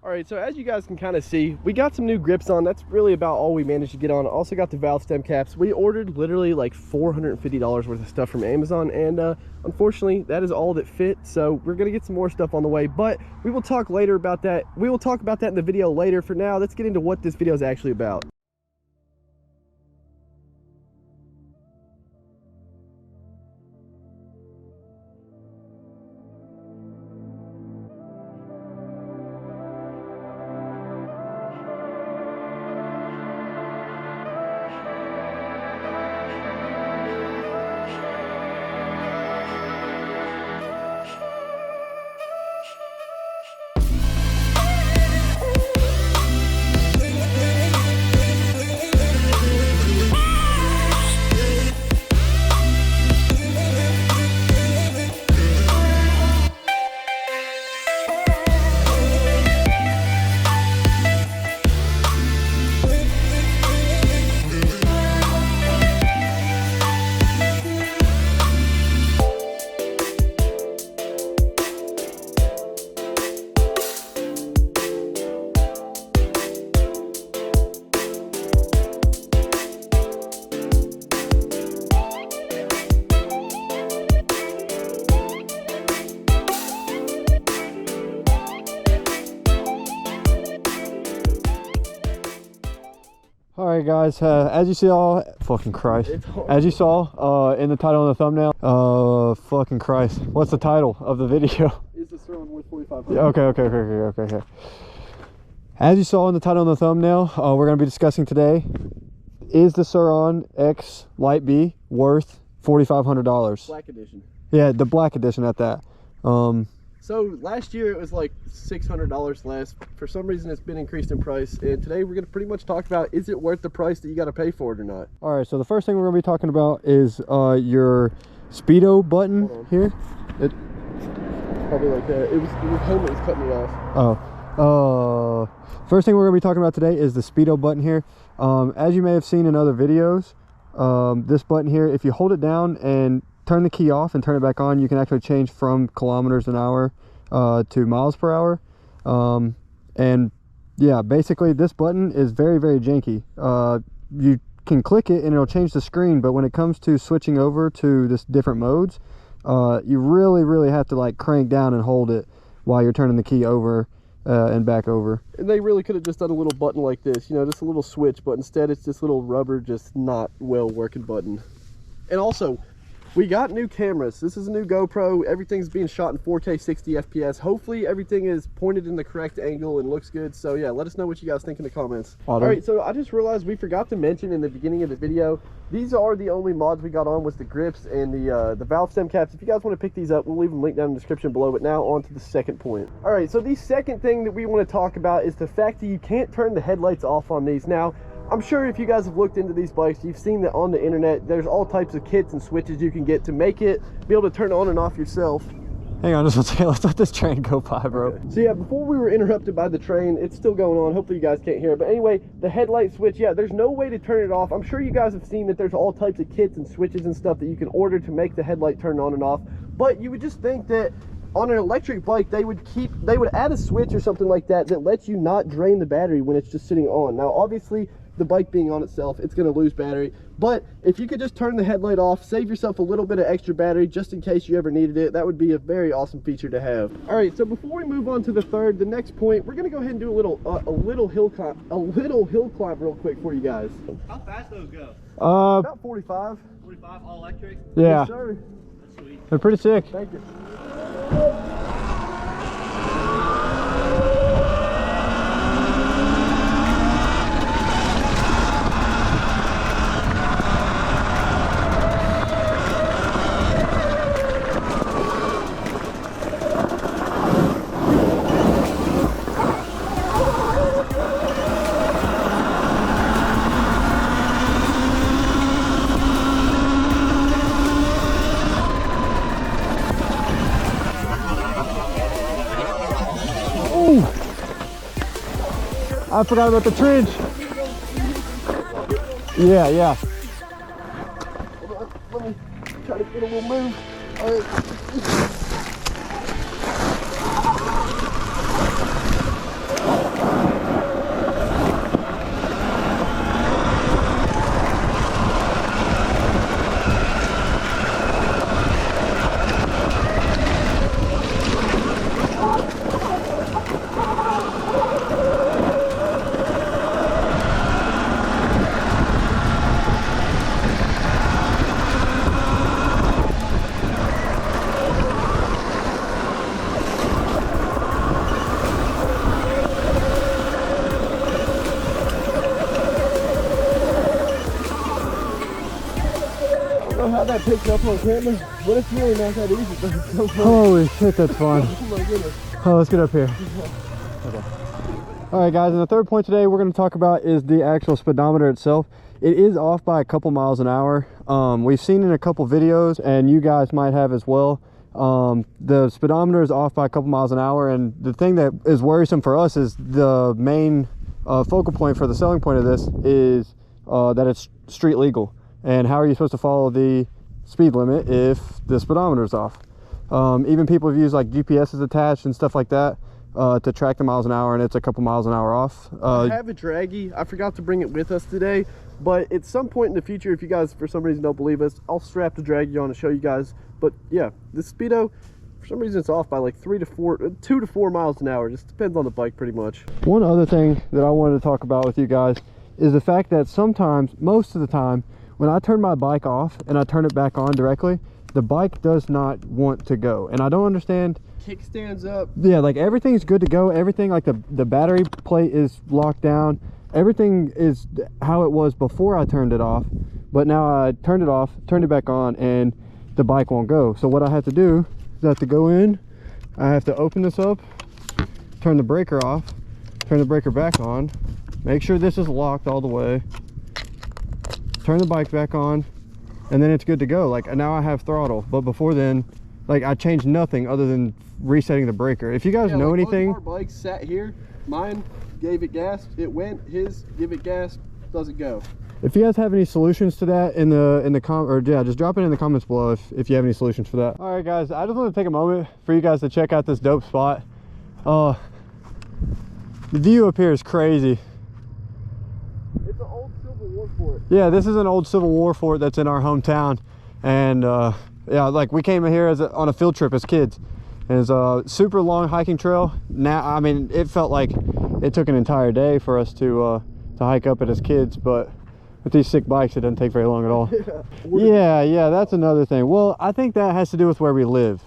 All right, so as you guys can kind of see, we got some new grips on. That's really about all we managed to get on. Also got the valve stem caps. We ordered literally like $450 worth of stuff from Amazon, and unfortunately that is all that fit. So we're gonna get some more stuff on the way, but we will talk later about that. We will talk about that in the video later. For now, let's get into what this video is actually about. Alright guys, as you saw, fucking Christ, as you saw in the title and the thumbnail, fucking Christ, what's the title of the video? Is the Surron with 4500? Okay. As you saw in the title and the thumbnail, we're going to be discussing today, is the Sur Ron X Light B worth $4,500? Black edition. Yeah, the black edition at that. So last year it was like $600 less. For some reason it's been increased in price, and today we're going to pretty much talk about, is it worth the price that you got to pay for it or not? All right, so the first thing we're going to be talking about is your Speedo button here. Probably like that. Your helmet was cutting me off. First thing we're going to be talking about today is the Speedo button here. As you may have seen in other videos, this button here, if you hold it down and turn the key off and turn it back on, you can actually change from kilometers an hour to miles per hour. And yeah, basically this button is very janky. You can click it and it'll change the screen, but when it comes to switching over to this different modes, you really have to like crank down and hold it while you're turning the key over and back over. And they really could have just done a little button like this, you know, just a little switch, but instead it's this little rubber, just not well working button. And also, we got new cameras. This is a new GoPro. Everything's being shot in 4K 60 FPS. Hopefully everything is pointed in the correct angle and looks good. So yeah, let us know what you guys think in the comments. All right, so I just realized we forgot to mention in the beginning of the video, these are the only mods we got on, was the grips and the valve stem caps. If you guys want to pick these up, we'll leave them linked down in the description below. But now on to the second point. All right, so the second thing that we want to talk about is the fact that you can't turn the headlights off on these. Now, I'm sure if you guys have looked into these bikes, you've seen that on the internet, there's all types of kits and switches you can get to make it, be able to turn on and off yourself. Hang on just one second, let's let this train go by, bro. Okay. So yeah, before we were interrupted by the train, it's still going on. Hopefully you guys can't hear it. But anyway, the headlight switch, yeah, there's no way to turn it off. I'm sure you guys have seen that there's all types of kits and switches and stuff that you can order to make the headlight turn on and off. But you would just think that on an electric bike, they would add a switch or something like that that lets you not drain the battery when it's just sitting on. Now, obviously, the bike being on itself, it's going to lose battery, but if you could just turn the headlight off, save yourself a little bit of extra battery just in case you ever needed it, that would be a very awesome feature to have. All right, so before we move on to the next point, we're going to go ahead and do a little hill climb real quick for you guys. How fast those go? About 45. 45, all electric? Yeah. Yes, sir. That's sweet. They're pretty sick. Thank you. I forgot about the trench. Yeah. Let me try to get a little move. All right. how that picked up on camera, but it's really not that easy, but it's so fun. Holy shit, that's fun. Oh my goodness. Oh, let's get up here. All right, guys, and the third point today we're going to talk about is the actual speedometer itself. It is off by a couple miles an hour. We've seen in a couple videos, and you guys might have as well. The speedometer is off by a couple miles an hour, and the thing that is worrisome for us is the main focal point for the selling point of this is that it's street legal. And how are you supposed to follow the speed limit if the speedometer is off? Even people have used like GPS is attached and stuff like that to track the miles an hour, and it's a couple miles an hour off. I have a draggy. I forgot to bring it with us today, but at some point in the future, if you guys for some reason don't believe us, I'll strap the draggy on to show you guys. But yeah, the Speedo, for some reason it's off by like 2 to 4 miles an hour. Just depends on the bike pretty much. One other thing that I wanted to talk about with you guys is the fact that sometimes, most of the time, when I turn my bike off and I turn it back on directly, the bike does not want to go, and I don't understand. Kickstands up. Yeah, like everything's good to go. Everything, like the battery plate is locked down. Everything is how it was before I turned it off, but now I turned it off, turned it back on, and the bike won't go. So what I have to do is I have to go in, I have to open this up, turn the breaker off, turn the breaker back on, make sure this is locked all the way, turn the bike back on, and then it's good to go. Like now I have throttle, but before then, like I changed nothing other than resetting the breaker. If you guys know like anything, both of our bikes sat here, mine gave it gas, it went, his give it gas, doesn't go. if you guys have any solutions to that just drop it in the comments below if you have any solutions for that. All right, guys, I just want to take a moment for you guys to check out this dope spot. The view up here is crazy. It's an old Civil War fort. Yeah, this is an old Civil War fort that's in our hometown, and yeah, like we came here on a field trip as kids, and it's a super long hiking trail. Now, I mean, it felt like it took an entire day for us to hike up it as kids, but with these sick bikes, it doesn't take very long at all. Yeah, that's another thing. Well, I think that has to do with where we live.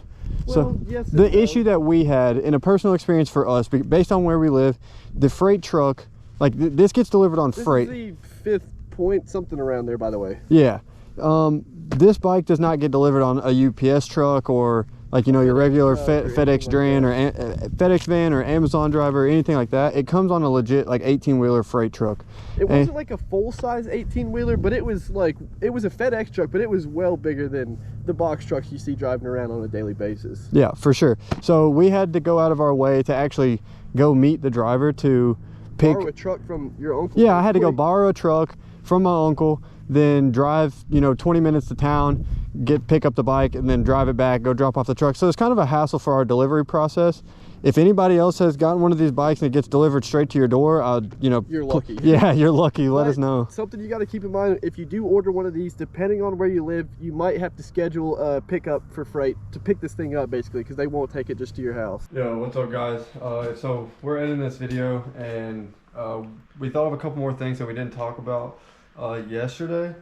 Well, So yes and the no. issue that we had in a personal experience for us, based on where we live, the freight truck, like this gets delivered on freight. This is the 5th point, something around there, by the way. Yeah. This bike does not get delivered on a UPS truck or like, you know, your regular FedEx van or FedEx van or Amazon driver or anything like that. It comes on a legit like 18-wheeler freight truck. It wasn't like a full-size 18-wheeler, but it was a FedEx truck, but it was well bigger than the box trucks you see driving around on a daily basis. Yeah, for sure. So we had to go out of our way to actually go meet the driver to Borrow a truck from your uncle. Yeah, I had to go borrow a truck from my uncle, then drive, you know, 20 minutes to town, pick up the bike, and then drive it back, go drop off the truck. So it's kind of a hassle for our delivery process. If anybody else has gotten one of these bikes and it gets delivered straight to your door, you know, You're lucky. Yeah, you're lucky. Let us know. Something you got to keep in mind, if you do order one of these, depending on where you live, you might have to schedule a pickup for freight to pick this thing up, basically, because they won't take it just to your house. Yo, what's up, guys? So we're editing this video, and we thought of a couple more things that we didn't talk about yesterday.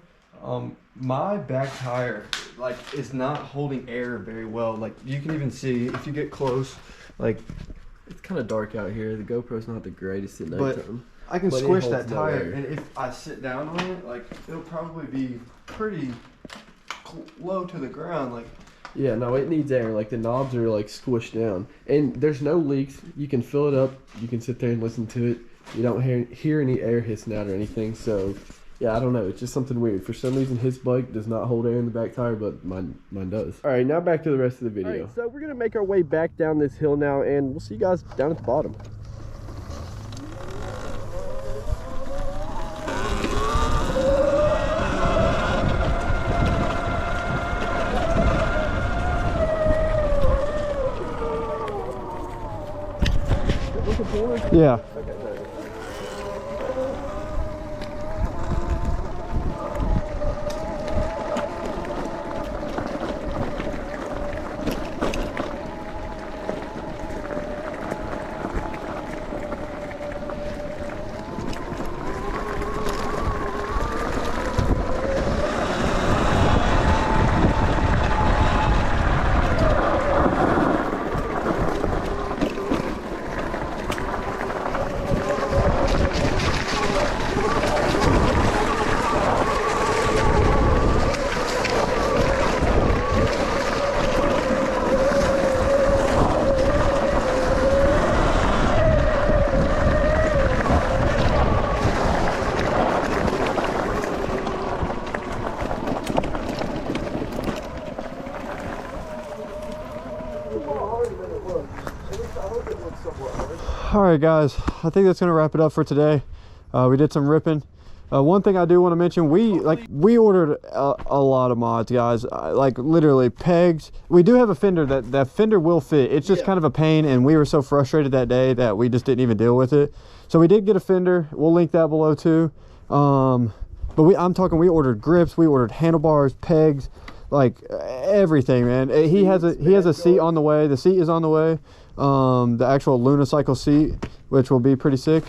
My back tire like is not holding air very well. Like you can even see if you get close, like It's kind of dark out here. The GoPro's not the greatest at But nighttime. I can But it squish holds that no tire, air. and if I sit down on it, like it'll probably be pretty low to the ground. Like Yeah, no, it needs air. Like the knobs are like squished down, and there's no leaks. You can fill it up. You can sit there and listen to it. You don't hear any air hissing out or anything. So, yeah, I don't know. It's just something weird. For some reason, his bike does not hold air in the back tire, but mine does. All right, now back to the rest of the video. All right, so we're gonna make our way back down this hill now, and we'll see you guys down at the bottom. yeah. All right, guys, I think that's gonna wrap it up for today. We did some ripping. One thing I do want to mention, we ordered a lot of mods, guys. Like literally pegs. We do have a fender that fender will fit. It's just kind of a pain, and we were so frustrated that day that we just didn't even deal with it. So we did get a fender. We'll link that below too. But we ordered grips, we ordered handlebars, pegs, like everything, man. He has a seat on the way. The seat is on the way. The actual Lunicycle seat, which will be pretty sick.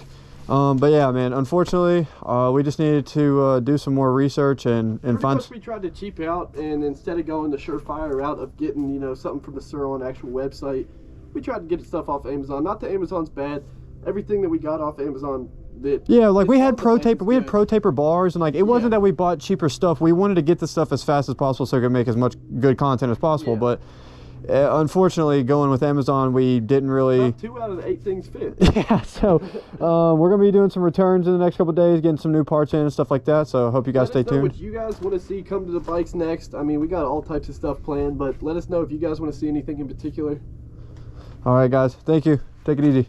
But yeah, man, unfortunately, we just needed to do some more research and find. We tried to cheap out, and instead of going the surefire route of getting, you know, something from the Sur Ron actual website, we tried to get stuff off Amazon. Not that Amazon's bad. Everything that we got off Amazon, like we had pro taper bars, and like it wasn't that we bought cheaper stuff. We wanted to get the stuff as fast as possible so we could make as much good content as possible. But unfortunately, going with Amazon, we didn't really. 2 out of the 8 things fit. Yeah, so we're gonna be doing some returns in the next couple of days, getting some new parts in and stuff like that. So I hope you guys stay tuned. What you guys want to see come to the bikes next? I mean, we got all types of stuff planned, but let us know if you guys want to see anything in particular. All right, guys, thank you. Take it easy.